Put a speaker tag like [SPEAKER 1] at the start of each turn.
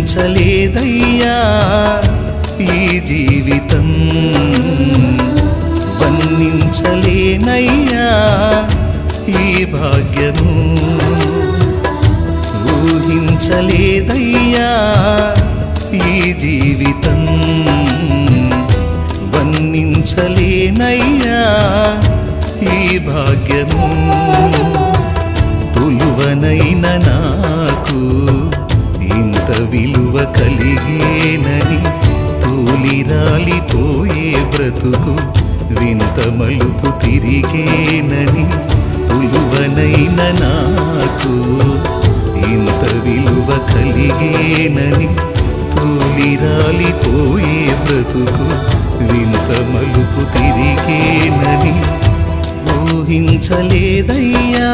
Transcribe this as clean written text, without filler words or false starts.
[SPEAKER 1] ఊహించలేదయ్యా ఈ జీవితం, వర్ణించలేనయ్యా ఈ భాగ్యము. ఊహించలేదయ్యా ఈ జీవితం, వర్ణించలేనయ్యా ఈ భాగ్యము. తులువనైన నాకు ఇంత విలువ కలిగేనని, తూలిరాలిపోయే బ్రతుకు వింత మలుపు తిరిగేనని. తులువనైన నాకు ఇంత విలువ కలిగేనని, తూలిరాలిపోయే బ్రతుకు వింత మలుపు తిరిగేనని ఊహించలేదయ్యా.